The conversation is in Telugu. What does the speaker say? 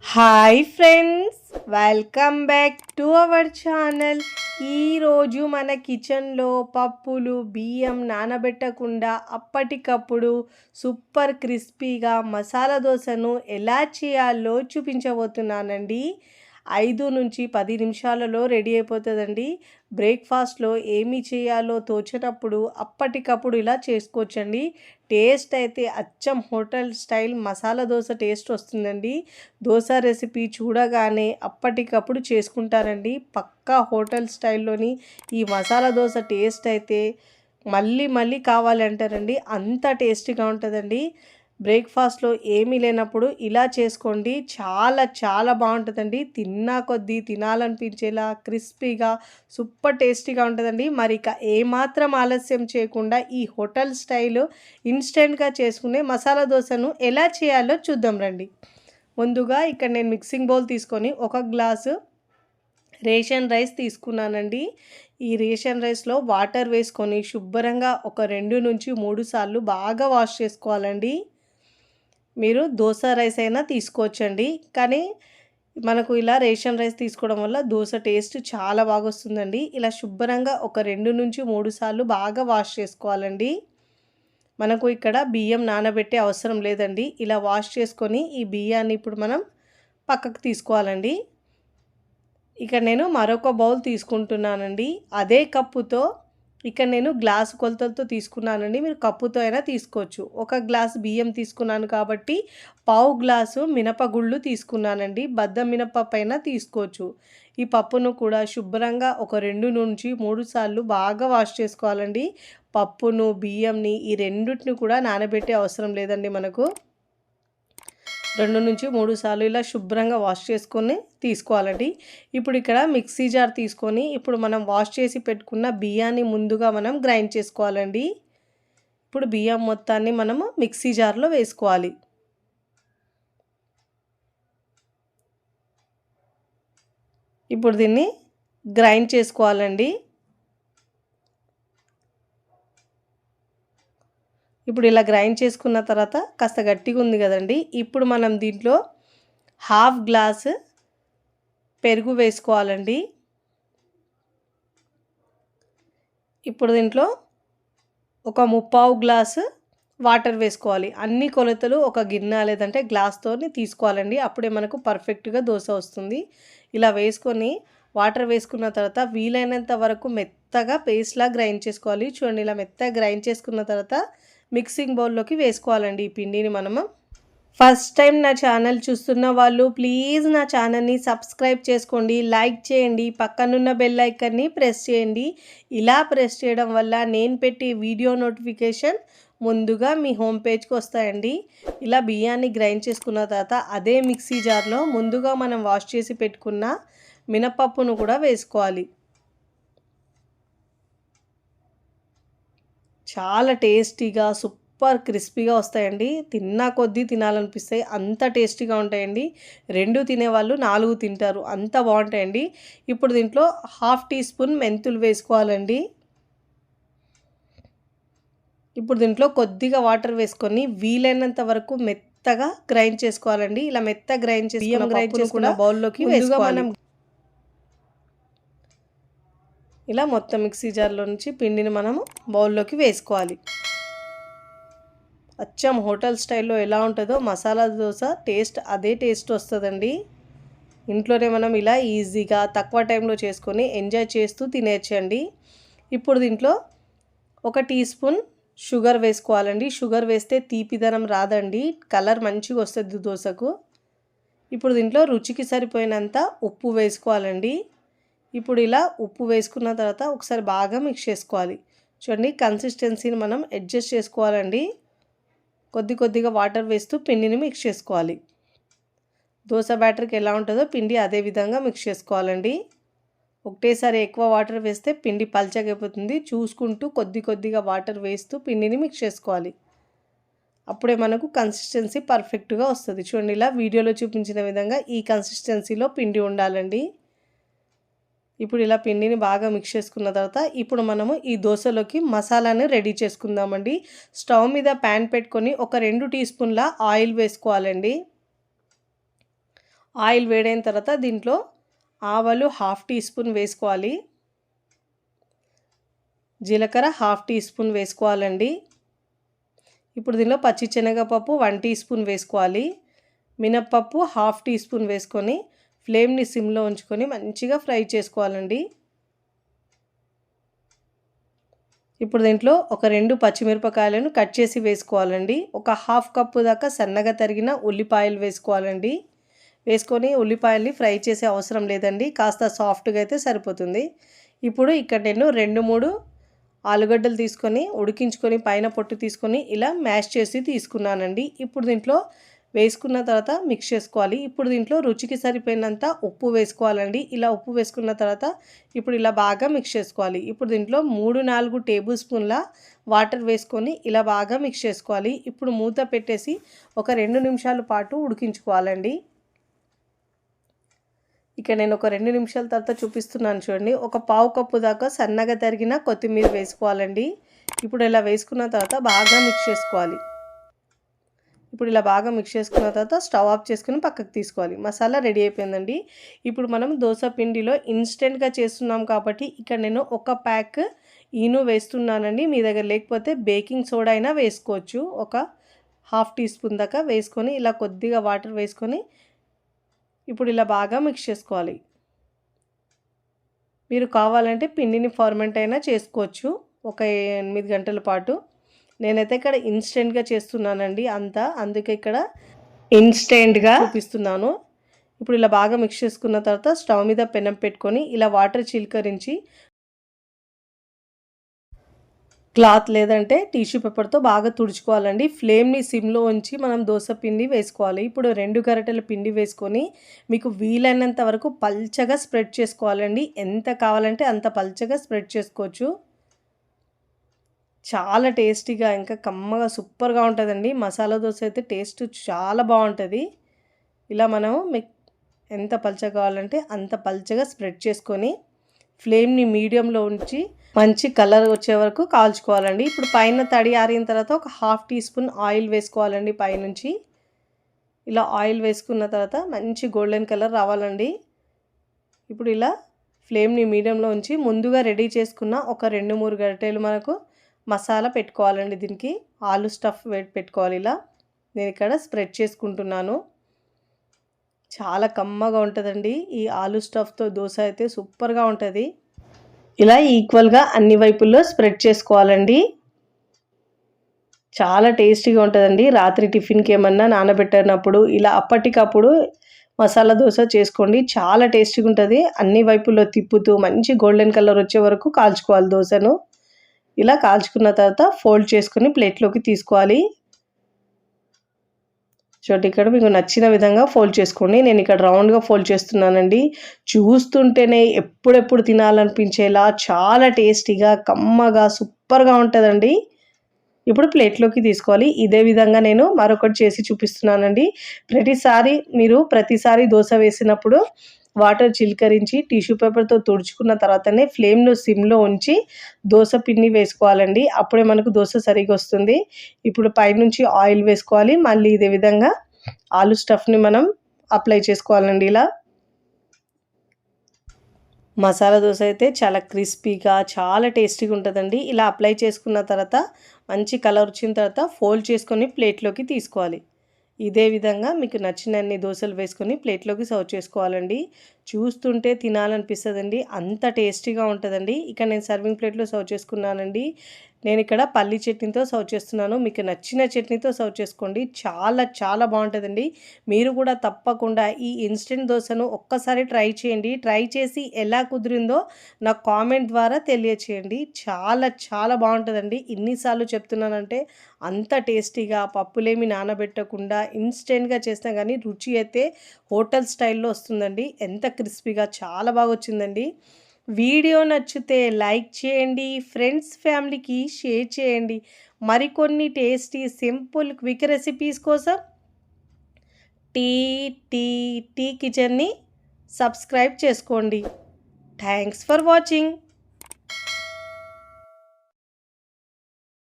Hi friends, welcome back to our channel. ఈరోజు మన కిచెన్లో పప్పులు బియ్యం నానబెట్టకుండా అప్పటికప్పుడు సూపర్ క్రిస్పీగా మసాలా దోశను ఎలా చేయాలో చూపించబోతున్నానండి. 5 నుంచి 10 నిమిషాలలో రెడీ అయిపోతుందండి. బ్రేక్ఫాస్ట్లో ఏమి చేయాలో తోచినప్పుడు అప్పటికప్పుడు ఇలా చేసుకోవచ్చండి. టేస్ట్ అయితే అచ్చం hotel style masala dosa taste వస్తుందండి. దోశ రెసిపీ చూడగానే అప్పటికప్పుడు చేసుకుంటారండి. పక్కా హోటల్ స్టైల్లోని ఈ మసాలా దోశ టేస్ట్ అయితే మళ్ళీ మళ్ళీ కావాలి అంటారండి. అంత టేస్టీగా ఉంటుందండి. బ్రేక్ఫాస్ట్లో ఏమీ లేనప్పుడు ఇలా చేసుకోండి. చాలా చాలా బాగుంటుందండి. తిన్నా కొద్దీ తినాలనిపించేలా క్రిస్పీగా సూపర్ టేస్టీగా ఉంటుందండి. మరి ఇక ఏమాత్రం ఆలస్యం చేయకుండా ఈ హోటల్ స్టైల్ ఇన్స్టెంట్గా చేసుకునే మసాలా దోశను ఎలా చేయాలో చూద్దాం రండి. ముందుగా ఇక్కడ నేను మిక్సింగ్ బౌల్ తీసుకొని 1 గ్లాసు రేషన్ రైస్ తీసుకున్నానండి. ఈ రేషన్ రైస్లో వాటర్ వేసుకొని శుభ్రంగా ఒక 2 నుంచి 3 సార్లు బాగా వాష్ చేసుకోవాలండి. మీరు దోశ రైస్ అయినా తీసుకోవచ్చండి, కానీ మనకు ఇలా రేషన్ రైస్ తీసుకోవడం వల్ల దోశ టేస్ట్ చాలా బాగా వస్తుందండి. ఇలా శుభ్రంగా ఒక 2 నుంచి 3 సార్లు బాగా వాష్ చేసుకోవాలండి. మనకు ఇక్కడ బియ్యం నానబెట్టే అవసరం లేదండి. ఇలా వాష్ చేసుకొని ఈ బియ్యాన్ని ఇప్పుడు మనం పక్కకు తీసుకోవాలండి. ఇక్కడ నేను మరొక బౌల్ తీసుకుంటున్నానండి. అదే కప్పుతో ఇక్కడ నేను గ్లాసు కొలతలతో తీసుకున్నానండి. మీరు కప్పుతో అయినా తీసుకోవచ్చు. 1 గ్లాస్ బియ్యం తీసుకున్నాను కాబట్టి పావు గ్లాసు మినపగుళ్ళు తీసుకున్నానండి. బద్ద మినపప్పు అయినా తీసుకోవచ్చు. ఈ పప్పును కూడా శుభ్రంగా ఒక 2 నుంచి 3 సార్లు బాగా వాష్ చేసుకోవాలండి. పప్పును బియ్యంని ఈ రెండిటిని కూడా నానబెట్టే అవసరం లేదండి. మనకు 2 నుంచి 3 సార్లు ఇలా శుభ్రంగా వాష్ చేసుకొని తీసుకోవాలండి. ఇప్పుడు ఇక్కడ మిక్సీ జార్ తీసుకొని ఇప్పుడు మనం వాష్ చేసి పెట్టుకున్న బియ్యాన్ని ముందుగా మనం గ్రైండ్ చేసుకోవాలండి. ఇప్పుడు బియ్యం మొత్తాన్ని మనము మిక్సీ జార్లో వేసుకోవాలి. ఇప్పుడు దీన్ని గ్రైండ్ చేసుకోవాలండి. ఇప్పుడు ఇలా గ్రైండ్ చేసుకున్న తర్వాత కాస్త గట్టిగా ఉంది కదండి. ఇప్పుడు మనం దీంట్లో 1/2 గ్లాసు పెరుగు వేసుకోవాలండి. ఇప్పుడు దీంట్లో ఒక 3/4 గ్లాసు వాటర్ వేసుకోవాలి. అన్ని కొలతలు ఒక గిన్నె లేదంటే గ్లాస్తోని తీసుకోవాలండి. అప్పుడే మనకు పర్ఫెక్ట్గా దోశ వస్తుంది. ఇలా వేసుకొని వాటర్ వేసుకున్న తర్వాత వీలైనంత వరకు మెత్తగా పేస్ట్లా గ్రైండ్ చేసుకోవాలి. చూడండి, ఇలా మెత్తగా గ్రైండ్ చేసుకున్న తర్వాత మిక్సింగ్ బౌల్లోకి వేసుకోవాలండి ఈ పిండిని మనము. ఫస్ట్ టైం నా ఛానల్ చూస్తున్న వాళ్ళు ప్లీజ్ నా ఛానల్ని సబ్స్క్రైబ్ చేసుకోండి, లైక్ చేయండి, పక్కనున్న బెల్ ఐకాన్ని ప్రెస్ చేయండి. ఇలా ప్రెస్ చేయడం వల్ల నేను పెట్టే వీడియో నోటిఫికేషన్ ముందుగా మీ హోమ్ పేజ్కి వస్తాయండి. ఇలా బియ్యాన్ని గ్రైండ్ చేసుకున్న తర్వాత అదే మిక్సీ జార్లో ముందుగా మనం వాష్ చేసి పెట్టుకున్న మినపప్పును కూడా వేసుకోవాలి. చాలా టేస్టీగా సూపర్ క్రిస్పీగా వస్తాయండి. తిన్నా కొద్దీ తినాలనిపిస్తాయి, అంత టేస్టీగా ఉంటాయండి. 2 తినేవాళ్ళు 4 తింటారు, అంత బాగుంటాయండి. ఇప్పుడు దీంట్లో 1/2 టీ స్పూన్ మెంతులు వేసుకోవాలండి. ఇప్పుడు దీంట్లో కొద్దిగా వాటర్ వేసుకొని వీలైనంత వరకు మెత్తగా గ్రైండ్ చేసుకోవాలండి. ఇలా మెత్తగా గ్రైండ్ చేసి బియ్యం గ్రైండ్ చేసుకున్న బౌల్లోకి వేసుకోవాలి. ఇలా మొత్తం మిక్సీ జార్లో నుంచి పిండిని మనము బౌల్లోకి వేసుకోవాలి. అచ్చం హోటల్ స్టైల్లో ఎలా ఉంటుందో మసాలా దోశ టేస్ట్ అదే టేస్ట్ వస్తుందండి. ఇంట్లోనే మనం ఇలా ఈజీగా తక్కువ టైంలో చేసుకొని ఎంజాయ్ చేస్తూ తినేయచ్చండి. ఇప్పుడు దీంట్లో 1 టీ స్పూన్ షుగర్ వేసుకోవాలండి. షుగర్ వేస్తే తీపిదనం రాదండి, కలర్ మంచిగా వస్తుంది దోశకు. ఇప్పుడు దీంట్లో రుచికి సరిపోయినంత ఉప్పు వేసుకోవాలండి. ఇప్పుడు ఇలా ఉప్పు వేసుకున్న తర్వాత ఒకసారి బాగా మిక్స్ చేసుకోవాలి. చూడండి, కన్సిస్టెన్సీని మనం అడ్జస్ట్ చేసుకోవాలండి. కొద్దిగా వాటర్ వేస్తూ పిండిని మిక్స్ చేసుకోవాలి. దోశ బ్యాటర్కి ఎలా ఉంటుందో పిండి అదే విధంగా మిక్స్ చేసుకోవాలండి. ఒకటేసారి ఎక్కువ వాటర్ వేస్తే పిండి పల్చగా అయిపోతుంది. చూసుకుంటూ కొద్దిగా వాటర్ వేస్తూ పిండిని మిక్స్ చేసుకోవాలి. అప్పుడే మనకు కన్సిస్టెన్సీ పర్ఫెక్ట్గా వస్తుంది. చూడండి, ఇలా వీడియోలో చూపించిన విధంగా ఈ కన్సిస్టెన్సీలో పిండి ఉండాలండి. ఇప్పుడు ఇలా పిండిని బాగా మిక్స్ చేసుకున్న తర్వాత ఇప్పుడు మనము ఈ దోశలోకి మసాలాని రెడీ చేసుకుందామండి. స్టవ్ మీద ప్యాన్ పెట్టుకొని ఒక 2 టీ స్పూన్ల ఆయిల్ వేసుకోవాలండి. ఆయిల్ వేడైన తర్వాత దీంట్లో ఆవాలు 1/2 టీ స్పూన్ వేసుకోవాలి. జీలకర్ర 1/2 టీ స్పూన్ వేసుకోవాలండి. ఇప్పుడు దీనిలో పచ్చి శనగపప్పు 1 టీ స్పూన్ వేసుకోవాలి. మినప్పప్పు 1/2 టీ స్పూన్ వేసుకొని ఫ్లేమ్ని సిమ్లో ఉంచుకొని మంచిగా ఫ్రై చేసుకోవాలండి. ఇప్పుడు దీంట్లో ఒక 2 పచ్చిమిరపకాయలను కట్ చేసి వేసుకోవాలండి. ఒక 1/2 కప్పు దాకా సన్నగా తరిగిన ఉల్లిపాయలు వేసుకోవాలండి. వేసుకొని ఉల్లిపాయల్ని ఫ్రై చేసే అవసరం లేదండి, కాస్త సాఫ్ట్గా అయితే సరిపోతుంది. ఇప్పుడు ఇక్కడ నేను 2-3 ఆలుగడ్డలు తీసుకొని ఉడికించుకొని పైన పొట్టు తీసుకొని ఇలా మ్యాష్ చేసి తీసుకున్నానండి. ఇప్పుడు దీంట్లో వేసుకున్న తర్వాత మిక్స్ చేసుకోవాలి. ఇప్పుడు దీంట్లో రుచికి సరిపోయినంత ఉప్పు వేసుకోవాలండి. ఇలా ఉప్పు వేసుకున్న తర్వాత ఇప్పుడు ఇలా బాగా మిక్స్ చేసుకోవాలి. ఇప్పుడు దీంట్లో 3-4 టేబుల్ స్పూన్ల వాటర్ వేసుకొని ఇలా బాగా మిక్స్ చేసుకోవాలి. ఇప్పుడు మూత పెట్టేసి ఒక 2 నిమిషాల పాటు ఉడికించుకోవాలండి. ఇక నేను ఒక 2 నిమిషాల తర్వాత చూపిస్తున్నాను చూడండి. ఒక 1/2 కప్పు దాకా సన్నగా తరిగిన కొత్తిమీర వేసుకోవాలండి. ఇప్పుడు ఇలా వేసుకున్న తర్వాత బాగా మిక్స్ చేసుకోవాలి. ఇప్పుడు ఇలా బాగా మిక్స్ చేసుకున్న తర్వాత స్టవ్ ఆఫ్ చేసుకుని పక్కకు తీసుకోవాలి. మసాలా రెడీ అయిపోయిందండి. ఇప్పుడు మనం దోశ పిండిలో ఇన్స్టెంట్గా చేస్తున్నాం కాబట్టి ఇక్కడ నేను ఒక ప్యాక్ ఈను వేస్తున్నానండి. మీ దగ్గర లేకపోతే బేకింగ్ సోడా అయినా వేసుకోవచ్చు. ఒక 1/2 టీ స్పూన్ దాకా వేసుకొని ఇలా కొద్దిగా వాటర్ వేసుకొని ఇప్పుడు ఇలా బాగా మిక్స్ చేసుకోవాలి. మీరు కావాలంటే పిండిని ఫర్మెంట్ అయినా చేసుకోవచ్చు ఒక 8 గంటల పాటు. నేనైతే ఇక్కడ ఇన్స్టెంట్గా చేస్తున్నానండి అందుకే ఇక్కడ ఇన్స్టెంట్గా చూపిస్తున్నాను. ఇప్పుడు ఇలా బాగా మిక్స్ చేసుకున్న తర్వాత స్టవ్ మీద పెనం పెట్టుకొని ఇలా వాటర్ చిలకరించి క్లాత్ లేదంటే టిష్యూ పేపర్తో బాగా తుడుచుకోవాలండి. ఫ్లేమ్ని సిమ్లో ఉంచి మనం దోశ పిండి వేసుకోవాలి. ఇప్పుడు 2 గరిటెల పిండి వేసుకొని మీకు వీలైనంత వరకు పల్చగా స్ప్రెడ్ చేసుకోవాలండి. ఎంత కావాలంటే అంత పల్చగా స్ప్రెడ్ చేసుకోవచ్చు. చాలా టేస్టీగా ఇంకా కమ్మగా సూపర్గా ఉంటుందండి. మసాలా దోశ అయితే టేస్ట్ చాలా బాగుంటుంది. ఇలా మనం మీకు ఎంత పల్చగా కావాలంటే అంత పల్చగా స్ప్రెడ్ చేసుకొని ఫ్లేమ్ని మీడియంలో ఉంచి మంచి కలర్ వచ్చే వరకు కాల్చుకోవాలండి. ఇప్పుడు పైన తడి ఆరిన తర్వాత ఒక 1/2 టీ స్పూన్ ఆయిల్ వేసుకోవాలండి పైనుంచి. ఇలా ఆయిల్ వేసుకున్న తర్వాత మంచి గోల్డెన్ కలర్ రావాలండి. ఇప్పుడు ఇలా ఫ్లేమ్ని మీడియంలో ఉంచి ముందుగా రెడీ చేసుకున్న ఒక 2-3 గరిటెలు మనకు మసాలా పెట్టుకోవాలండి. దీనికి ఆలు స్టఫ్ పెట్టుకోవాలి. ఇలా నేను ఇక్కడ స్ప్రెడ్ చేసుకుంటున్నాను. చాలా కమ్మగా ఉంటుందండి. ఈ ఆలు స్టఫ్తో దోశ అయితే సూపర్గా ఉంటుంది. ఇలా ఈక్వల్గా అన్ని వైపుల్లో స్ప్రెడ్ చేసుకోవాలండి. చాలా టేస్టీగా ఉంటుందండి. రాత్రి టిఫిన్కి ఏమన్నా నానబెట్టినప్పుడు ఇలా అప్పటికప్పుడు మసాలా దోశ చేసుకోండి. చాలా టేస్టీగా ఉంటుంది. అన్ని వైపుల్లో తిప్పుతూ మంచి గోల్డెన్ కలర్ వచ్చే వరకు కాల్చుకోవాలి దోశను. ఇలా కాల్చుకున్న తర్వాత ఫోల్డ్ చేసుకొని ప్లేట్లోకి తీసుకోవాలి. చూడండి, ఇక్కడ మీకు నచ్చిన విధంగా ఫోల్డ్ చేసుకోండి. నేను ఇక్కడ రౌండ్గా ఫోల్డ్ చేస్తున్నానండి. చూస్తుంటేనే ఎప్పుడెప్పుడు తినాలనిపించేలా చాలా టేస్టీగా కమ్మగా సూపర్గా ఉంటుందండి. ఇప్పుడు ప్లేట్లోకి తీసుకోవాలి. ఇదే విధంగా నేను మరొకటి చేసి చూపిస్తున్నానండి. ప్రతిసారి దోశ వేసినప్పుడు వాటర్ చిలకరించి టిష్యూ పేపర్తో తుడుచుకున్న తర్వాతనే ఫ్లేమ్ను సిమ్లో ఉంచి దోశ పిండి వేసుకోవాలండి. అప్పుడే మనకు దోశ సరిగా వస్తుంది. ఇప్పుడు పైనుంచి ఆయిల్ వేసుకోవాలి. మళ్ళీ ఇదే విధంగా ఆలు స్టఫ్ని మనం అప్లై చేసుకోవాలండి. ఇలా మసాలా దోశ అయితే చాలా క్రిస్పీగా చాలా టేస్టీగా ఉంటుందండి. ఇలా అప్లై చేసుకున్న తర్వాత మంచి కలర్ వచ్చిన తర్వాత ఫోల్డ్ చేసుకొని ప్లేట్లోకి తీసుకోవాలి. ఇదే విధంగా మీకు నచ్చినన్ని దోశలు వేసుకొని ప్లేట్లోకి సర్వ్ చేసుకోవాలండి. చూస్తుంటే తినాలనిపిస్తుందండి, అంత టేస్టీగా ఉంటుందండి. ఇక నేను సర్వింగ్ ప్లేట్లో సర్వ్ చేసుకున్నానండి. నేను ఇక్కడ పల్లి చట్నీతో సర్వ్ చేస్తున్నాను. మీకు నచ్చిన చట్నీతో సర్వ్ చేసుకోండి. చాలా చాలా బాగుంటుందండి. మీరు కూడా తప్పకుండా ఈ ఇన్స్టెంట్ దోశను ఒక్కసారి ట్రై చేయండి. ట్రై చేసి ఎలా కుదిరిందో నాకు కామెంట్ ద్వారా తెలియచేయండి. చాలా చాలా బాగుంటుందండి. ఇన్నిసార్లు చెప్తున్నానంటే అంత టేస్టీగా పప్పులేమి నానబెట్టకుండా ఇన్స్టెంట్గా చేసినా కానీ రుచి అయితే హోటల్ స్టైల్లో వస్తుందండి. ఎంత క్రిస్పీగా చాలా బాగా వచ్చిందండి. వీడియో నచ్చితే లైక్ చేయండి, ఫ్రెండ్స్ ఫ్యామిలీకి షేర్ చేయండి. మరికొన్ని టేస్టీ సింపుల్ క్విక్ రెసిపీస్ కోసం టీ టీ టీ కిచెన్ని సబ్స్క్రైబ్ చేసుకోండి. Thanks for watching.